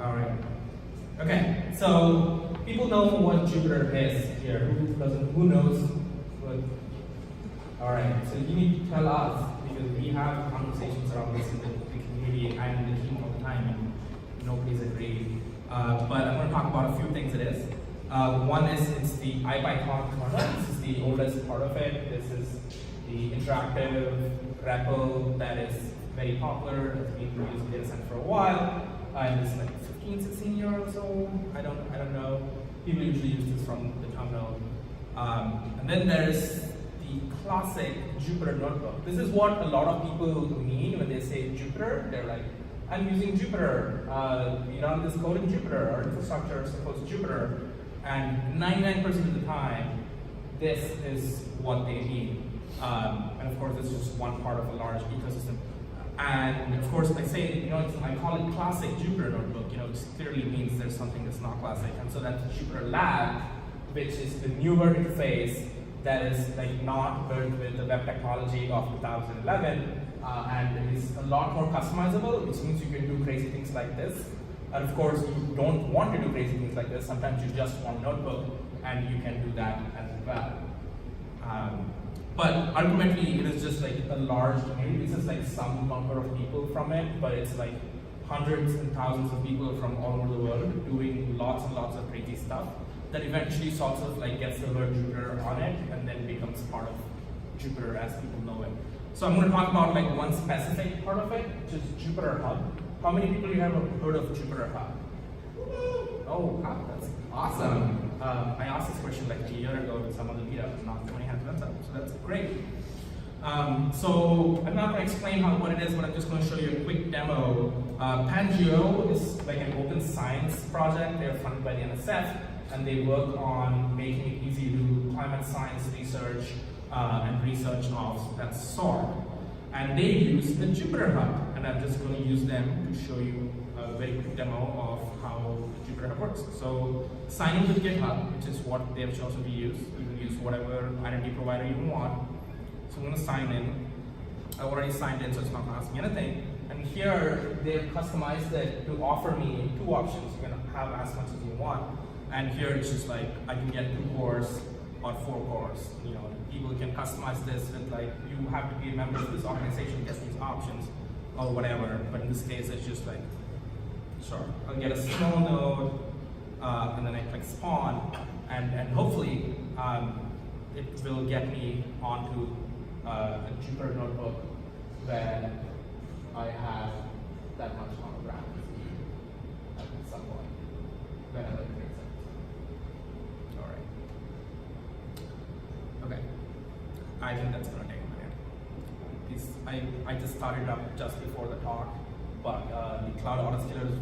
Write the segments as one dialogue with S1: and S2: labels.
S1: All right. Okay, so people know what Jupyter is here. Who doesn't? Who knows what? All right. So you need to tell us because we have conversations around this in the community and in the team all the time, and nobody's agreed. But I'm going to talk about a few things it is. One is it's the IPython kernel. This is the oldest part of it. This is the interactive REPL that is very popular. It's been used in data science for a while. And it's like 15, 16 years old. I don't know. People usually use this from the terminal. And then there's the classic Jupyter Notebook. This is what a lot of people mean when they say Jupyter. They're like, I'm using Jupyter. You run this code in Jupyter. Our infrastructure supports Jupyter. And 99% of the time, this is what they mean. And of course, this is just one part of a large ecosystem. And of course, I say, I call it classic Jupyter Notebook. It clearly means there's something that's not classic. And so that's Jupyter Lab, which is the newer interface that is like not built with the web technology of 2011, and it is a lot more customizable, which means you can do crazy things like this. And of course, you don't want to do crazy things like this. Sometimes you just want a notebook, and you can do that as well. But ultimately, it is just like a large community. This is like some number of people from it, but it's like hundreds and thousands of people from all over the world doing lots and lots of crazy stuff that eventually sort of like gets the word Jupyter on it and then becomes part of Jupyter as people know it. So I'm going to talk about like one specific part of it, which is JupyterHub. How many people you have heard of JupyterHub? Oh, wow, that's awesome. I asked this question like a year ago at some other meetup, and not 20 hands went up, so that's great. So I'm not going to explain what it is, but I'm just going to show you a quick demo. Pangeo is like an open science project. They're funded by the NSF, and they work on making it easy to do climate science research and research of that sort. And they use the JupyterHub, and I'm just going to use them to show you a very quick demo of how JupyterHub works. So sign in with GitHub, which is what they've chosen to use. You can use whatever identity provider you want. So I'm going to sign in. I already signed in, so it's not going to ask me anything. And here, they've customized it to offer me two options. You can have as much as you want. And here, it's just like, I can get 2 cores or 4 cores. People can customize this with like, you have to be a member of this organization, get these options, or whatever. But in this case, it's just like, sure, I'll get a small node, and then I click spawn, and hopefully, it will get me onto a Jupyter Notebook where I have that much on the ground at some point, whenever it makes sense. All right. Okay. I think that's going to take a minute. I just started up just before the talk, but the cloud autoscaler is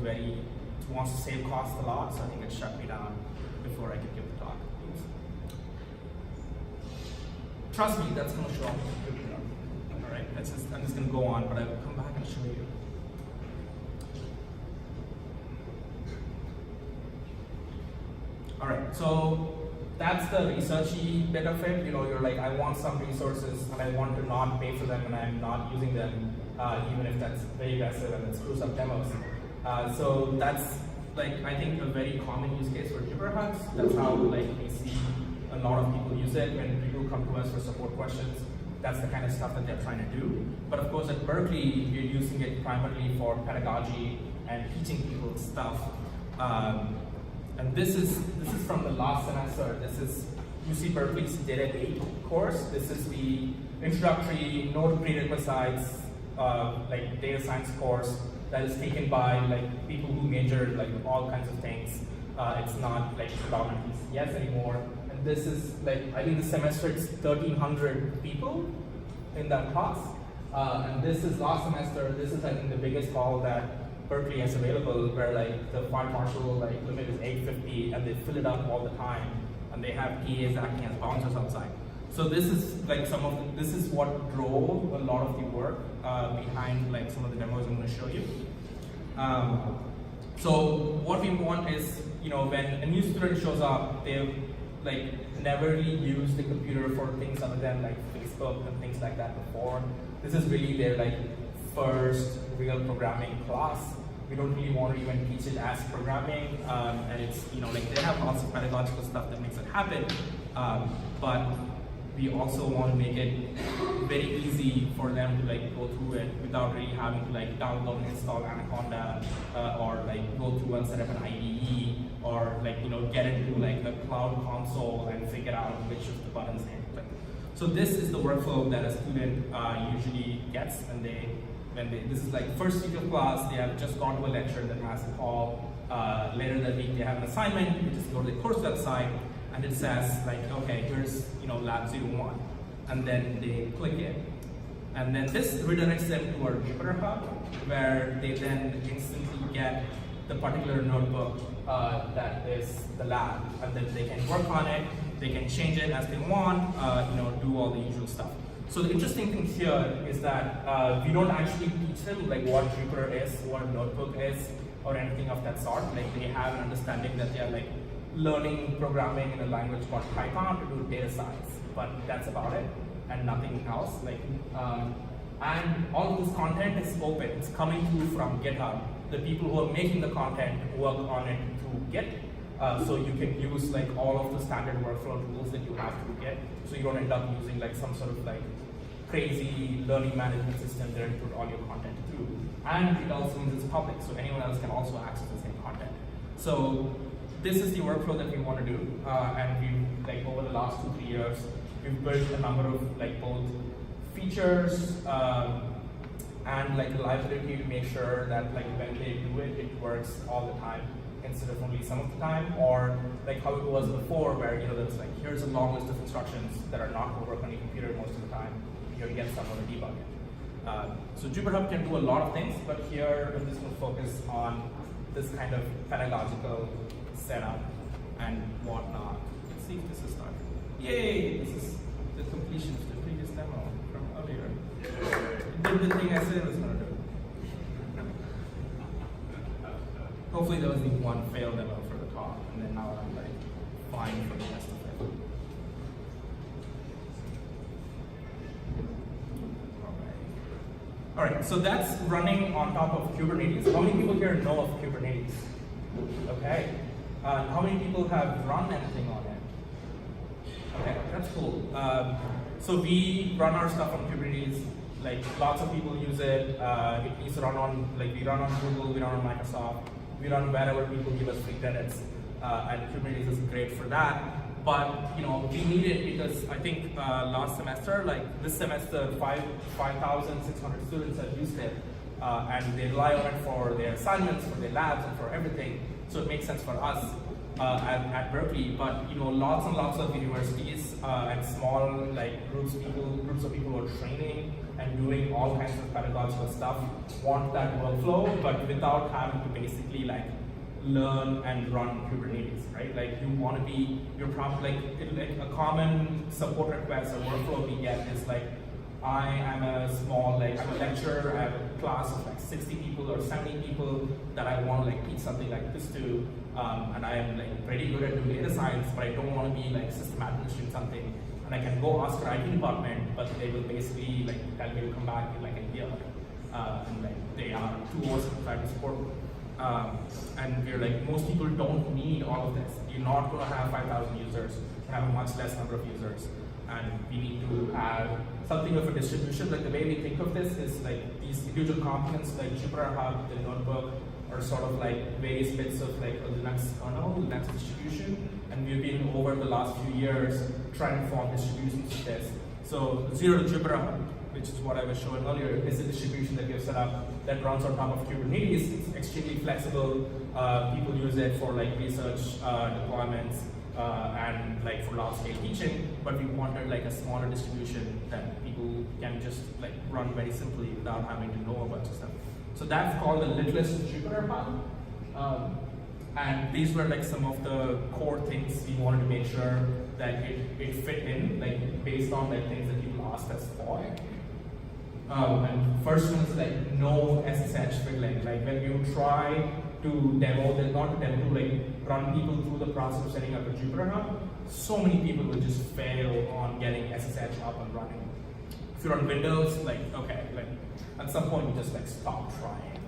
S1: it wants to save costs a lot, so I think it shut me down before I could give the talk. Trust me, that's going to show up. All right, I'm just going to go on, but I will come back and show you. All right, so that's the researchy bit of it. You're like, I want some resources, and I want to not pay for them, and I'm not using them, even if that's very aggressive and it screws up demos. So that's like, I think, a very common use case for JupyterHubs. That's how like we see a lot of people use it when people come to us for support questions. That's the kind of stuff that they're trying to do. But of course, at Berkeley, we're using it primarily for pedagogy and teaching people stuff. And this is from the last semester. This is UC Berkeley's Data 8 course. This is the introductory node prerequisites, like data science course that is taken by like people who majored like all kinds of things. It's not like predominantly CS anymore. And this is like, I think this semester it's 1,300 people in that class. And this is last semester. This is I think the biggest hall that Berkeley has available, where like the file marshal like limit is 850, and they fill it up all the time, and they have TAs acting as bouncers outside. So this is like this is what drove a lot of the work behind like some of the demos I'm going to show you. So what we want is, when a new student shows up, they've like never really used the computer for things other than like Facebook and things like that before. This is really their like first real programming class. We don't really want to even teach it as programming, and it's, like they have lots of pedagogical stuff that makes it happen, but we also want to make it very easy for them to like go through it without really having to like download and install Anaconda, or like go through and set up an IDE, or like get into like a cloud console and figure out which of the buttons they click. So this is the workflow that a student usually gets, and this is like first week of class, they have just gone to a lecture that has a call. Later that week they have an assignment. You just go to the course website and it says like, okay, here's lab 01, and then they click it, and then this redirects them to our JupyterHub, where they then instantly get the particular notebook that is the lab, and then they can work on it, they can change it as they want, do all the usual stuff. So the interesting thing here is that we don't actually teach them like what Jupyter is, what a notebook is, or anything of that sort. Like they have an understanding that they are like learning programming in a language called Python to do data science, but that's about it and nothing else. Like, and all of this content is open. It's coming through from GitHub. The people who are making the content work on it through Git. So you can use like all of the standard workflow tools that you have through Git. So you don't end up using like some sort of like crazy learning management system there to put all your content through. And it also means it's public, so anyone else can also access the same content. So this is the workflow that we want to do, and we've like over the last 2-3 years, we've built a number of like both features and like reliability to make sure that like when they do it, it works all the time instead of only some of the time, or like how it was before, where there's like here's a long list of instructions that are not going to work on your computer most of the time. You have to get someone to debug it. So JupyterHub can do a lot of things, but here I'm just going to focus on this kind of pedagogical setup and whatnot. Let's see if this is started. Yay! This is the completion of the previous demo from earlier. It did the thing I said it was going to do. Hopefully there was the one failed demo for the talk, and then now I'm like fine for the rest of it. All right, so that's running on top of Kubernetes. How many people here know of Kubernetes? Okay. How many people have run anything on it? Okay, that's cool. So we run our stuff on Kubernetes. Like lots of people use it. It needs to run on, like we run on Google, we run on Microsoft, we run wherever people give us free credits, and Kubernetes is great for that. But we need it because I think last semester, like this semester, 5,600 students have used it, and they rely on it for their assignments, for their labs, and for everything. So it makes sense for us at Berkeley. But lots and lots of universities and small like groups of people who are training and doing all kinds of pedagogical stuff want that workflow, but without having to basically like learn and run Kubernetes, right? Like you want to be, you're probably like a common support request or workflow we get is like, I am a small, like I'm a lecturer, I have a class of like 60 people or 70 people that I want to like teach something like this to, and I am like pretty good at doing data science, but I don't want to be like systematically doing something, and I can go ask our IT department, but they will basically like tell me to come back in like a year, and like they are too oversubscribed to support. And we're like, most people don't need all of this. You're not going to have 5,000 users. You have a much less number of users. And we need to have something of a distribution. Like the way we think of this is like these individual components like JupyterHub, the notebook, are sort of like various bits of like a Linux distribution. And we've been over the last few years trying to form distributions of this. So 0 to JupyterHub, which is what I was showing earlier, is a distribution that we have set up that runs on top of Kubernetes. It's extremely flexible. People use it for like research deployments and like for large scale teaching, but we wanted like a smaller distribution that people can just like run very simply without having to know a bunch of stuff. So that's called the Littlest JupyterHub. And these were like some of the core things we wanted to make sure that it fit in, like based on like things that people asked us for. And first one is like no SSH fiddling. Like when you try to demo, not to demo, to like run people through the process of setting up a JupyterHub, so many people will just fail on getting SSH up and running. If you're on Windows, like okay, like at some point you just like stop trying.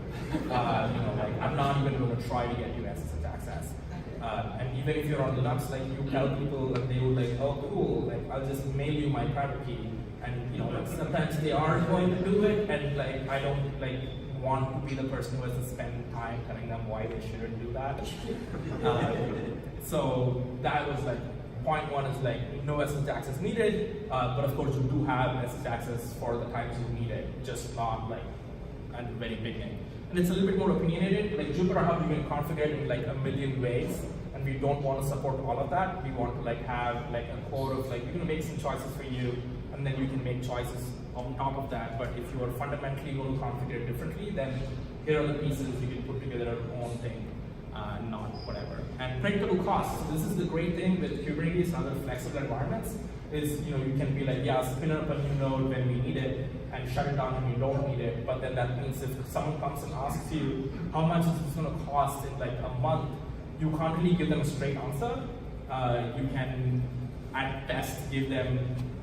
S1: Like I'm not even going to try to get you SSH access. And even if you're on Linux, like you tell people, and they would like, oh cool, like I'll just mail you my private key. And like sometimes they are going to do it, and like I don't like want to be the person who has to spend time telling them why they shouldn't do that. So that was like point one, is like no SSH access needed, but of course you do have SSH access for the times you need it, just not like at the very beginning. And it's a little bit more opinionated. Like JupyterHub, you can configure it in like a million ways, and we don't want to support all of that. We want to like have like a core of like, we're going to make some choices for you, and then you can make choices on top of that. But if you are fundamentally going to configure it differently, then here are the pieces you can put together your own thing, not whatever. And predictable costs. So this is the great thing with Kubernetes and other flexible environments, is you can be like, yeah, spin up a new node when we need it, and shut it down when you don't need it. But then that means if someone comes and asks you how much is this going to cost in like a month, you can't really give them a straight answer. You can at best give them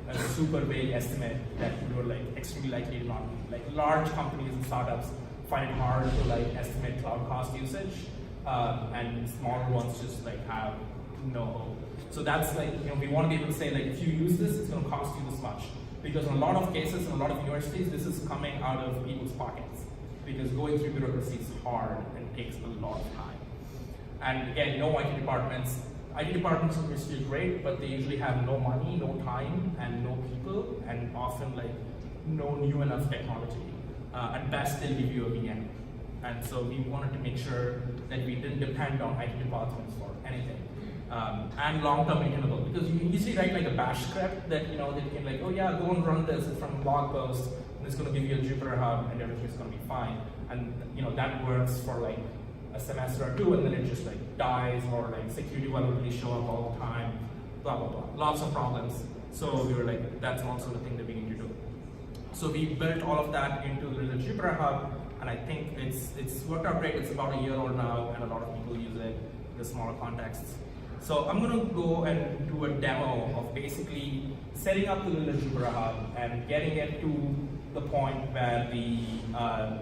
S1: a super vague estimate that you're like extremely likely to not need. Like large companies and startups find it hard to like estimate cloud cost usage, and smaller ones just like have no hope. So that's like, we want to be able to say like, if you use this, it's going to cost you this much. Because in a lot of cases, in a lot of universities, this is coming out of people's pockets. Because going through bureaucracy is hard and takes a lot of time. And again, no IT departments. IT departments in university are great, but they usually have no money, no time, and no people, and often like no new enough technology. At best, they'll give you a VM. And so we wanted to make sure that we didn't depend on IT departments for anything. And long-term maintainable, because you usually write like a bash script that that you can like, oh yeah, go and run this from a blog post, and it's going to give you a JupyterHub, and everything's going to be fine. And that works for like a semester or two, and then it just like dies, or like security vulnerabilities show up all the time, blah blah blah, lots of problems. So we were like, that's also the thing that we need to do. So we built all of that into the JupyterHub, and I think it's worked out great. It's about a year old now, and a lot of people use it in the smaller contexts. So I'm going to go and do a demo of basically setting up the Littlest JupyterHub and getting it to the point where the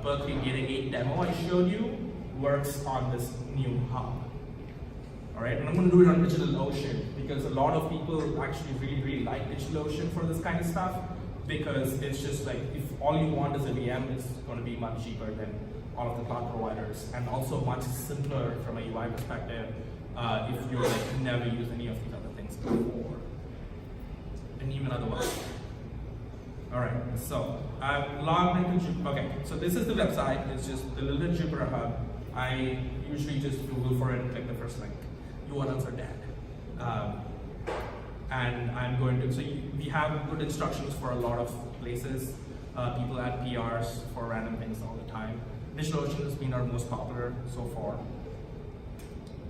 S1: Berkeley Data 8 demo I showed you works on this new hub. All right, and I'm going to do it on DigitalOcean, because a lot of people actually really like DigitalOcean for this kind of stuff, because it's just like, if all you want is a VM, it's going to be much cheaper than all of the cloud providers, and also much simpler from a UI perspective. If you're like never used any of these other things before, and even otherwise. All right, so I've logged into okay, so this is the website. It's just the Littlest JupyterHub. I usually just Google for it and click the first link. URLs are dead. And I'm going to, so we have good instructions for a lot of places. People add PRs for random things all the time. DigitalOcean has been our most popular so far.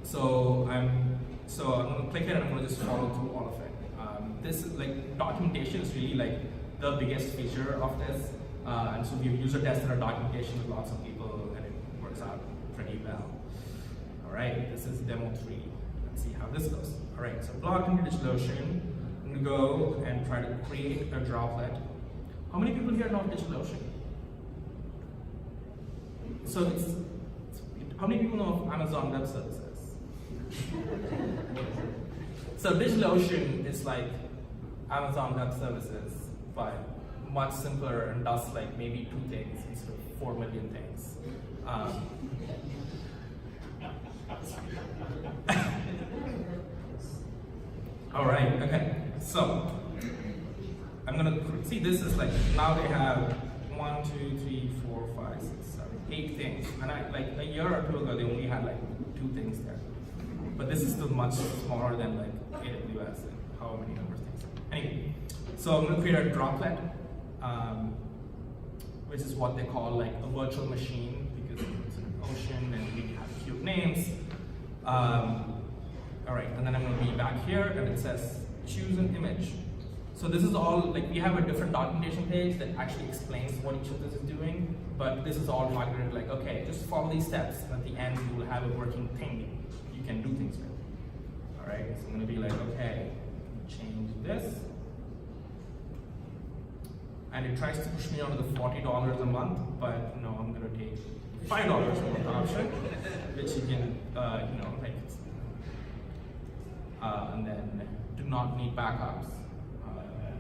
S1: So I'm going to click it, and I'm going to just follow through all of it. This is like, documentation is really like the biggest feature of this. And so we've user tested our documentation with lots of people, and it works out pretty well. All right, this is demo 3. Let's see how this goes. All right, so log into DigitalOcean. I'm going to go and try to create a droplet. How many people here know DigitalOcean? So how many people know of Amazon Web Services? So DigitalOcean is like Amazon Web Services, but much simpler, and does like maybe 2 things instead of 4 million things. All right, okay. So I'm gonna see, this is like, now they have 1, 2, 3, 4, 5, 6, 7, 8 things. And like a year or 2 ago, they only had like 2 things there. But this is still much smaller than like AWS and how many number of things. Anyway, so I'm going to create a droplet, which is what they call like a virtual machine, because it's an ocean and we have cute names. All right, and then I'm going to be back here, and it says choose an image. So this is all, like, we have a different documentation page that actually explains what each of this is doing, but this is all targeted like, okay, just follow these steps, and at the end you will have a working thing you can do things with. All right, so I'm going to be like, okay, change this. and it tries to push me onto the $40 a month, but no, I'm gonna take $5 a month option, which you can, and then do not need backups.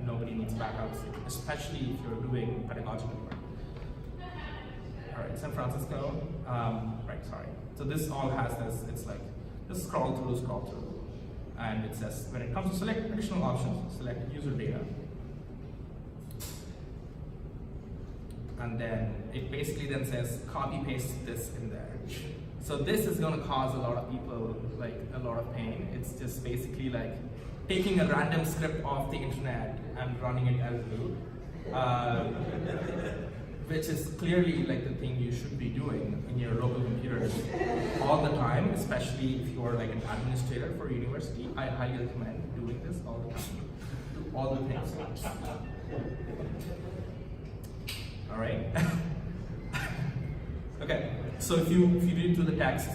S1: Nobody needs backups, especially if you're doing pedagogical work. All right, San Francisco, right, sorry. So this all has this, it's like, just scroll through, and it says, when it comes to select additional options, select user data. And then it basically then says, copy paste this in there. So this is gonna cause a lot of people, like, a lot of pain. It's just basically like taking a random script off the internet and running it as root. Which is clearly like the thing you should be doing in your local computers all the time, especially if you are like an administrator for a university. I highly recommend doing this all the time. Do all the things. All right. Okay. So if you read through the text,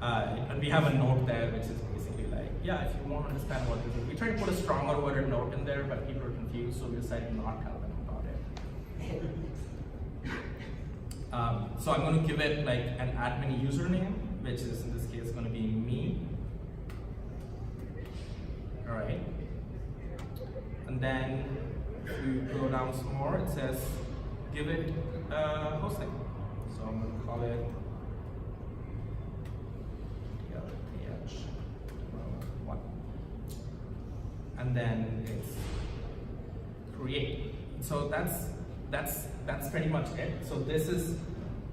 S1: and we have a note there, which is basically like, yeah, if you want to understand what this is, we try to put a stronger worded note in there, but people are confused, so we decided not to tell them about it. So I'm going to give it like an admin username, which is in this case going to be me. All right. And then if you go down some more, it says give it a hostname. So I'm going to call it PH1. And then it's create. So that's pretty much it. So this is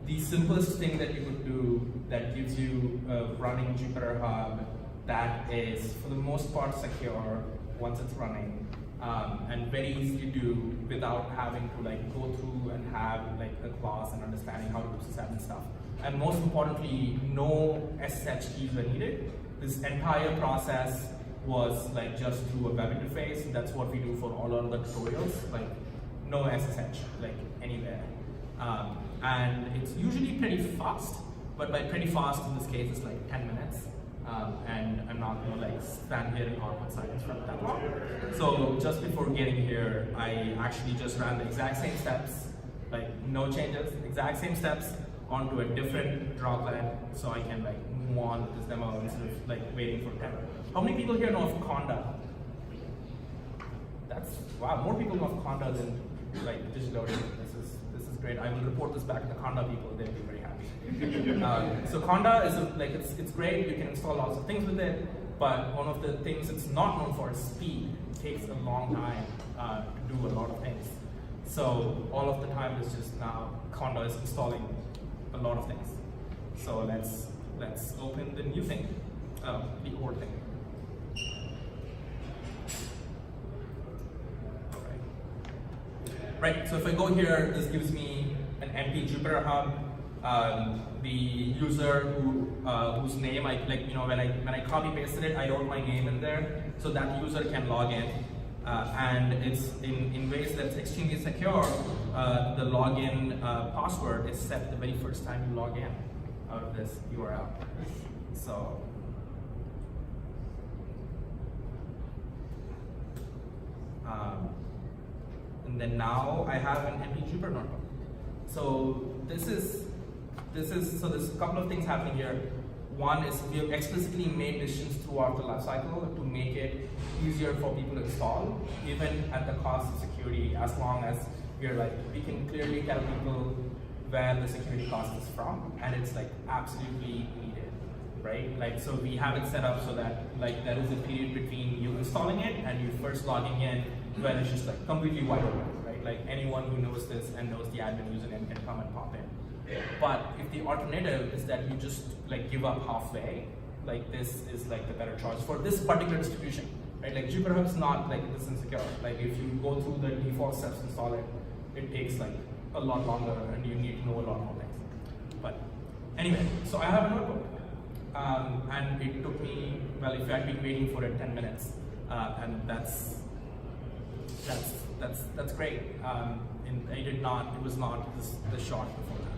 S1: the simplest thing that you could do that gives you running JupyterHub that is, for the most part, secure once it's running, and very easy to do without having to like go through and have like a class and understanding how to do sysadmin stuff. And most importantly, no SSH keys were needed. This entire process was like just through a web interface. That's what we do for all our other tutorials. Like no SSH, like anywhere. And it's usually pretty fast, but by pretty fast in this case, it's like 10 minutes. And I'm not gonna like stand here in awkward silence for that long. So just before getting here, I actually just ran the exact same steps, like no changes, exact same steps onto a different droplet, so I can like move on with this demo instead of like waiting for 10. How many people here know of Conda? That's, wow, more people know of Conda than like DigitalOcean. This is great. I will report this back to the Conda people. They'll be very happy. So Conda is it's great. You can install lots of things with it. But one of the things it's not known for is speed. It takes a long time to do a lot of things. So all of the time is just now Conda is installing a lot of things. So let's open the new thing, the old thing. Right, so if I go here, this gives me an empty JupyterHub. The user whose name I like, when I copy pasted it, I wrote my name in there, so that user can log in, and it's in ways that's extremely secure. The login password is set the very first time you log in out of this URL. So. And then now I have an empty Jupyter Notebook. So there's a couple of things happening here. One is we have explicitly made decisions throughout the life cycle to make it easier for people to install, even at the cost of security, as long as we can clearly tell people where the security cost is from, and it's like absolutely needed, right? Like, so we have it set up so that like there is a period between you installing it and you first logging in, where it's just like completely wide open, right? Like anyone who knows this and knows the admin username can come and pop in. But if the alternative is that you just like give up halfway, like this is like the better choice for this particular distribution, right? Like JupyterHub is not like this insecure. Like if you go through the default steps, install it, it takes like a lot longer and you need to know a lot more things. But anyway, so I have a notebook. And it took me, well, if I had been waiting for it 10 minutes, and that's great. And it was not this short before that.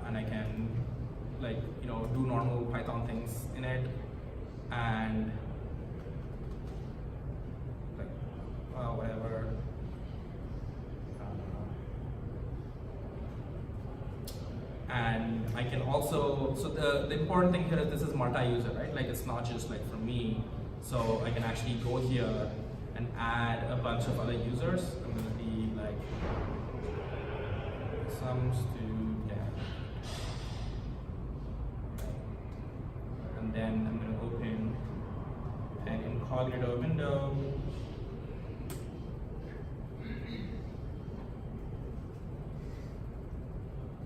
S1: And I can do normal Python things in it, and whatever. And I can also, so the important thing here is this is multi-user, right? Like it's not just like for me. So I can actually go here and add a bunch of other users. I'm going to be like some student. And then I'm going to open an incognito window.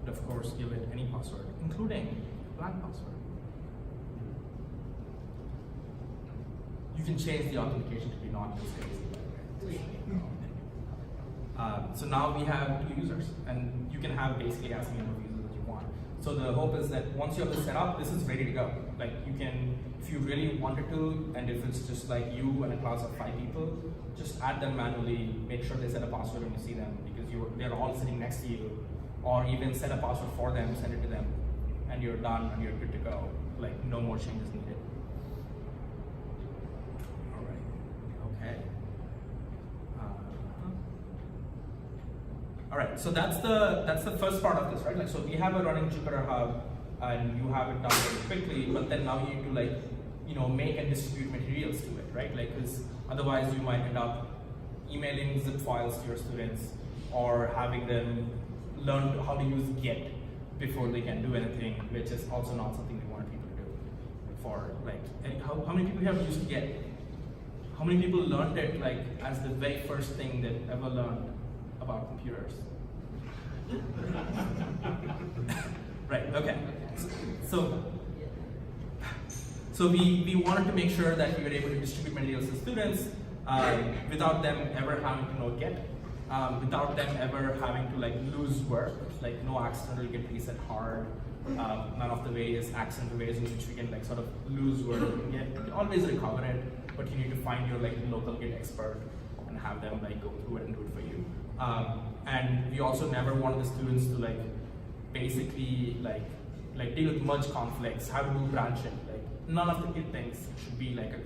S1: And of course, give it any password, including blank password. You can change the authentication to be not use case. So now we have 2 users, and you can have basically as many users as you want. So the hope is that once you have this set up, this is ready to go. Like you can, if you really wanted to, and if it's just like you and a class of 5 people, just add them manually, make sure they set a password when you see them, because they're all sitting next to you, or even set a password for them, send it to them, and you're done and you're good to go. Like no more changes needed. All right, okay. All right, so that's the first part of this, right? Like, so we have a running JupyterHub, and you have it done very quickly, but then now you need to like, make and distribute materials to it, right? Like, because otherwise you might end up emailing zip files to your students, or having them learn how to use Git before they can do anything, which is also not something we want people to do. For like, how many people have used Git? How many people learned it like as the very first thing that ever learned about computers? Right, okay. So we wanted to make sure that we were able to distribute materials to students without them ever having to know Git, without them ever having to like lose work, like no accidental Git reset hard, none of the various accidental ways in which we can like sort of lose work and Git. You can always recover it, but you need to find your like local Git expert and have them like go through it and do it for you. And we also never wanted the students to like basically like deal with merge conflicts, how to do branching. Like none of the Git things should be like a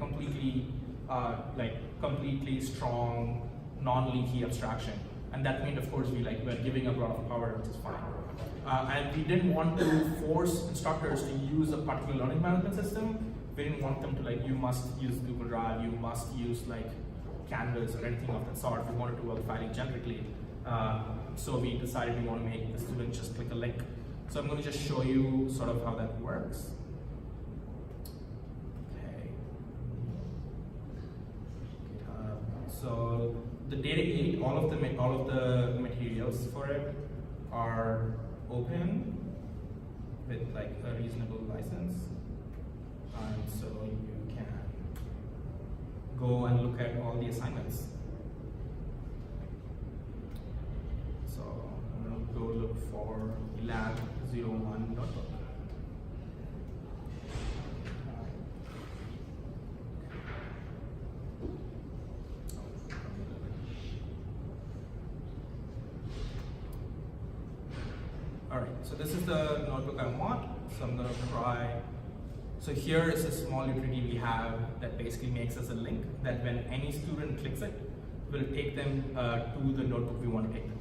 S1: completely strong, non-leaky abstraction. And that meant, of course, we're giving up a lot of power, which is fine. And we didn't want to force instructors to use a particular learning management system. We didn't want them to like, you must use Google Drive, you must use like Canvas or anything of that sort. We wanted to work fairly generically. So we decided we want to make the student just click a link. So I'm going to just show you sort of how that works. Okay. So the data gate, all of the materials for it are open with like a reasonable license, and so you can go and look at all the assignments. So I'm going to go look for Lab 01 notebook. All right, so this is the notebook I want. So I'm going to try. So here is a small utility we have that basically makes us a link that when any student clicks it, will take them to the notebook we want to take them.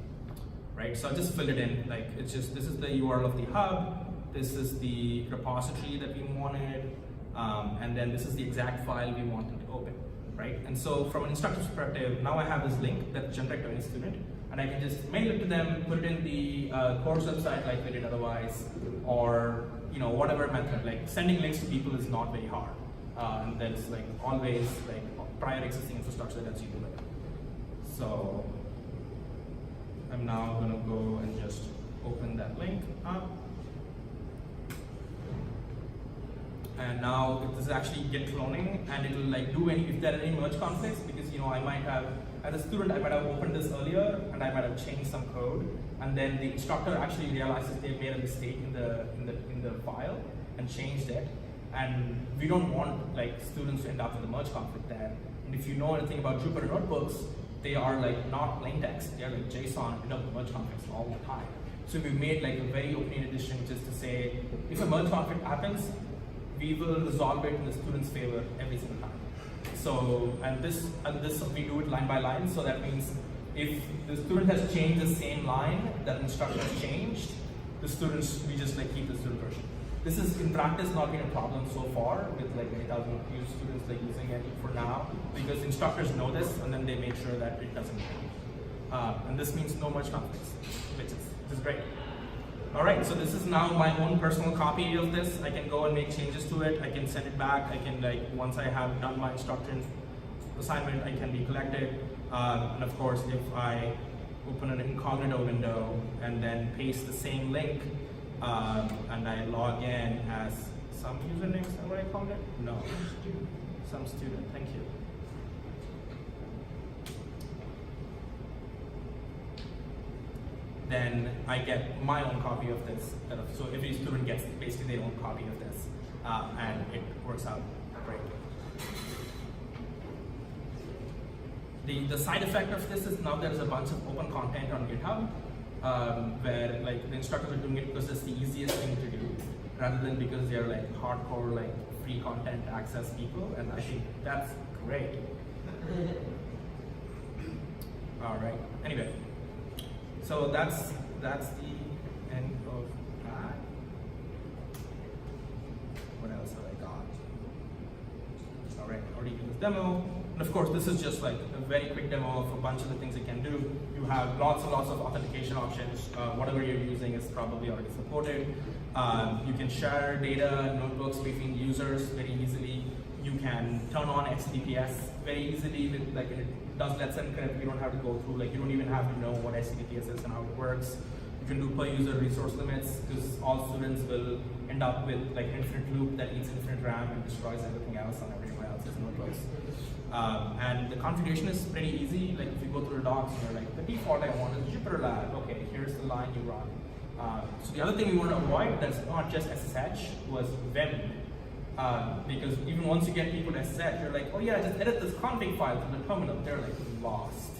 S1: Right, so I just filled it in. Like it's just, this is the URL of the hub. This is the repository that we wanted, and then this is the exact file we want them to open. Right, and so from an instructor's perspective, now I have this link that's generated to any student. And I can just mail it to them, put it in the course website like we did otherwise, or whatever method. Like sending links to people is not very hard, and there's like always like prior existing infrastructure that lets you do it. So I'm now going to go and just open that link up, and now this is actually Git cloning, and it'll like do any if there are any merge conflicts, because I might have. As a student, I might have opened this earlier, and I might have changed some code, and then the instructor actually realizes they made a mistake in the file and changed it. And we don't want like students to end up with a merge conflict there. And if you know anything about Jupyter Notebooks, they are like not plain text; they are like JSON, end up with merge conflicts all the time. So we made like a very open edition, which is to say, if a merge conflict happens, we will resolve it in the student's favor every single time. So, and this we do it line by line. So that means if the student has changed the same line that the instructor has changed, the students, we just like keep the student version. This is in practice not been a problem so far with like many thousand students like using it for now, because instructors know this and then they make sure that it doesn't change. And this means no merge conflicts, which is great. All right, so this is now my own personal copy of this. I can go and make changes to it. I can send it back. I can like, once I have done my instruction assignment, I can be collected. And of course, if I open an incognito window and then paste the same link, and I log in as some username, is that what I called it? No, some student, thank you. Then I get my own copy of this. So every student gets basically their own copy of this, and it works out great. The side effect of this is now there's a bunch of open content on GitHub, where like the instructors are doing it because it's the easiest thing to do, rather than because they're like hardcore like free content access people, and I think that's great. All right. Anyway, so that's the end of that. What else have I got? All right, already did this demo. And of course, this is just like a very quick demo of a bunch of the things it can do. You have lots and lots of authentication options. Whatever you're using is probably already supported. You can share data, notebooks between users very easily. You can turn on HTTPS very easily. With, like, it does Let's Encrypt. You don't have to go through, like, you don't even have to know what HTTPS is and how it works. You can do per user resource limits, because all students will end up with like infinite loop that eats infinite RAM and destroys everything else on everyone else's notebooks. And the configuration is pretty easy. Like if you go through the docs and you're like, the default I want is JupyterLab. Okay, here's the line you run. So the other thing we want to avoid that's not just SSH was Vim. Because even once you get people to SSH, you're like, oh yeah, just edit this config file to the terminal. They're like lost,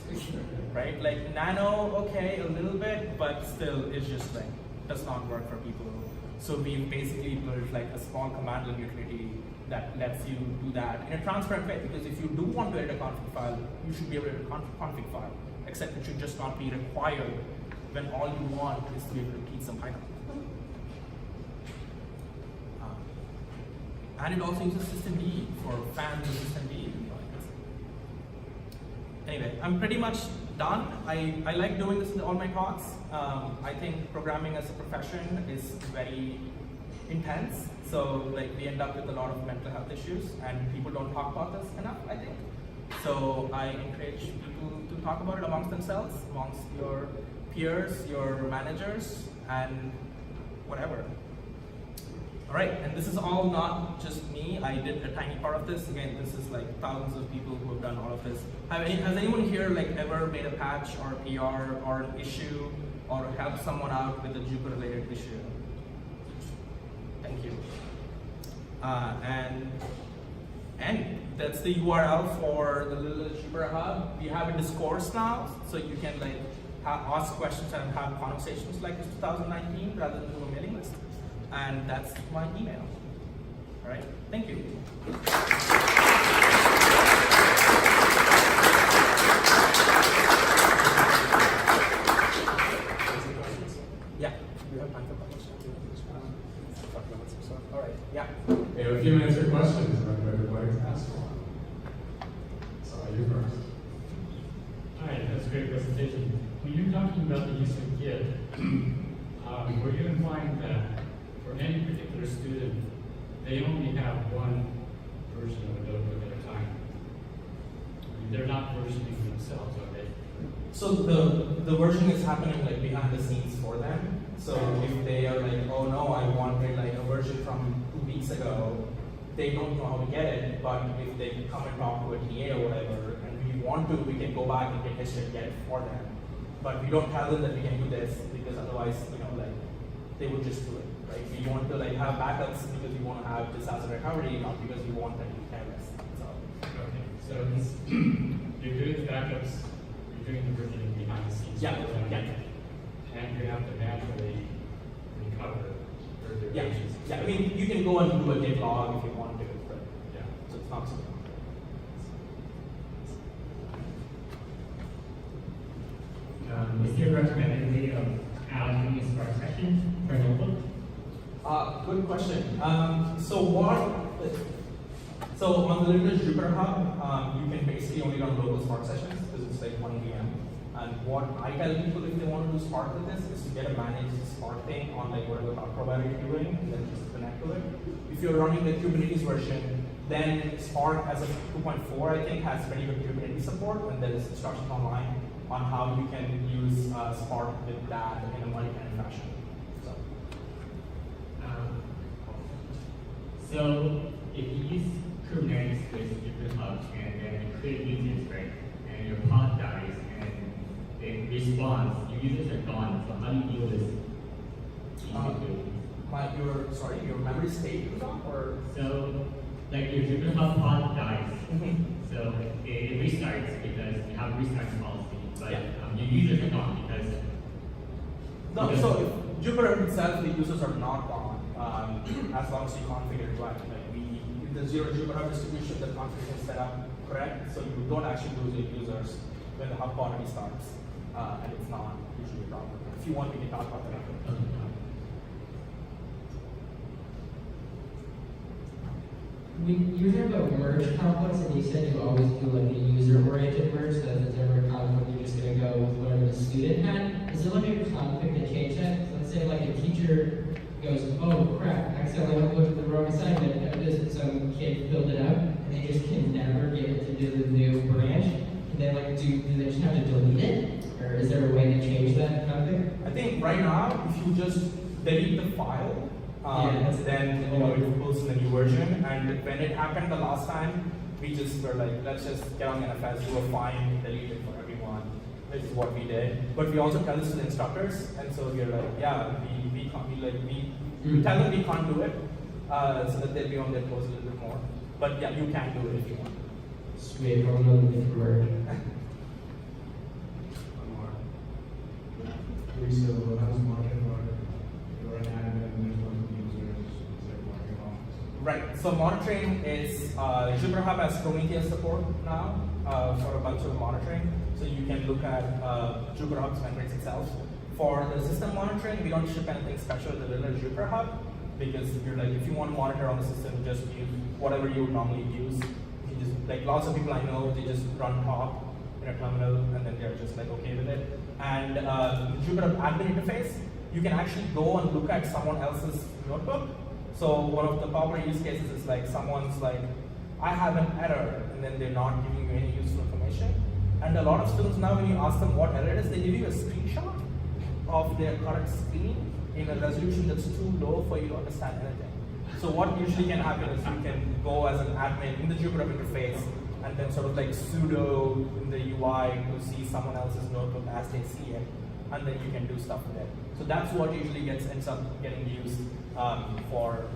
S1: right? Like Nano, okay, a little bit, but still it's just like, does not work for people. So we basically built like a small command line utility that lets you do that in a transparent way, because if you do want to edit a config file, you should be able to edit a config file, except it should just not be required when all you want is to be able to repeat some Python. And it also uses systemd for fans of systemd. Anyway, I'm pretty much done. I like doing this in all my talks. I think programming as a profession is very intense. So like we end up with a lot of mental health issues, and people don't talk about this enough, I think. So I encourage people to talk about it amongst themselves, amongst your peers, your managers, and whatever. All right, and this is all not just me. I did a tiny part of this. Again, this is like thousands of people who have done all of this. Has anyone here like ever made a patch or a PR or an issue or helped someone out with a Jupyter-related issue? Thank you. And that's the URL for the Littlest JupyterHub. We have a discourse now, so you can like ask questions and have conversations like this 2019 rather than through a mailing list. And that's my email. All right, thank you. Yeah. Do you have time for questions? All right, yeah.
S2: We have a few minutes for questions. Everybody would like to ask one. So you first.
S3: All right, that's a great presentation. When you're talking about the use of Git, were you implying that for any particular student, they only have one version of a notebook at a time? I mean, they're not versioning themselves, are they?
S1: So the version is happening like behind the scenes for them. So if they are like, oh no, I wanted like a version from 2 weeks ago, they don't know how to get it. But if they come and talk to a TA or whatever, and we want to, we can go back and get history and get it for them. But we don't tell them that we can do this, because otherwise, you know, like they would just do it. Right? We want to like have backups because we want to have disaster recovery, not because we want them to be careless. So.
S3: Okay, so you're doing the backups, you're doing the versioning behind the scenes.
S1: Yeah, yeah.
S3: And you have to manually recover further versions.
S1: Yeah, I mean, you can go and do a git log if you want to, but
S3: yeah,
S1: so it's not so bad.
S4: If you recommend any of Alan defining a Spark session for a notebook?
S1: Good question. So on the Littlest JupyterHub, you can basically only run local Spark sessions because it's like 1 VM. And what I tell people if they want to do Spark with this is to get a managed Spark thing on like whatever cloud provider you're doing, and then just connect to it. If you're running the Kubernetes version, then Spark as of 2.4 I think has very good Kubernetes support, and there is instructions online on how you can use Spark with that in a multi-tenant fashion.
S4: So if you use Kubernetes with JupyterHubs and then you create users, right, and your pod dies and it responds, your users are gone. So how do you deal with
S1: Your memory state is on, or?
S4: So like your JupyterHub pod dies, so it restarts because you have a restart policy, but your users are gone because.
S1: No, so if Jupyter itself, the users are not gone. As long as you configure it right. If the zero JupyterHub distribution, the configuration is set up correct, so you don't actually lose your users when the hub already starts, and it's not usually a problem. If you want, we can talk about that.
S5: When you were talking about merge conflicts, and you said you always do like a user-oriented merge, so that if there's ever a conflict, you're just going to go with whatever the student had. Is there like a conflict to change that? So let's say like a teacher goes, oh crap, I accidentally uploaded the wrong assignment, some kid filled it out, and they just can never get it to do the new branch. And then like, do they just have to delete it? Or is there a way to change that conflict?
S1: I think right now, if you just delete the file, then it pulls in the new version. And when it happened the last time, we just were like, let's just get on NFS, do a find, delete it for everyone. This is what we did. But we also tell this to the instructors, and so we're like, yeah, we tell them we can't do it, so that they'll be on their toes a little bit more. But yeah, you can do it if you want.
S5: Sweet, I'll know the merge.
S2: One more. Lisa, how does marketing work? You're an admin and there's one users, is there marketing office?
S1: Right, so monitoring is, JupyterHub has Prometheus support now for a bunch of monitoring. So you can look at JupyterHub's metrics itself. For the system monitoring, we don't ship anything special to the Littlest JupyterHub because you're like, if you want to monitor on the system, just use whatever you would normally use. You just, like lots of people I know, they just run top in a terminal and then they're just like okay with it. And the Jupyter admin interface, you can actually go and look at someone else's notebook. So one of the popular use cases is like someone's like, I have an error, and then they're not giving you any useful information. And a lot of students now, when you ask them what error it is, they give you a screenshot of their current screen in a resolution that's too low for you to understand anything. So what usually can happen is you can go as an admin in the Jupyter interface and then sort of like pseudo in the UI to see someone else's notebook as they see it, and then you can do stuff with it. So that's what usually ends up getting used for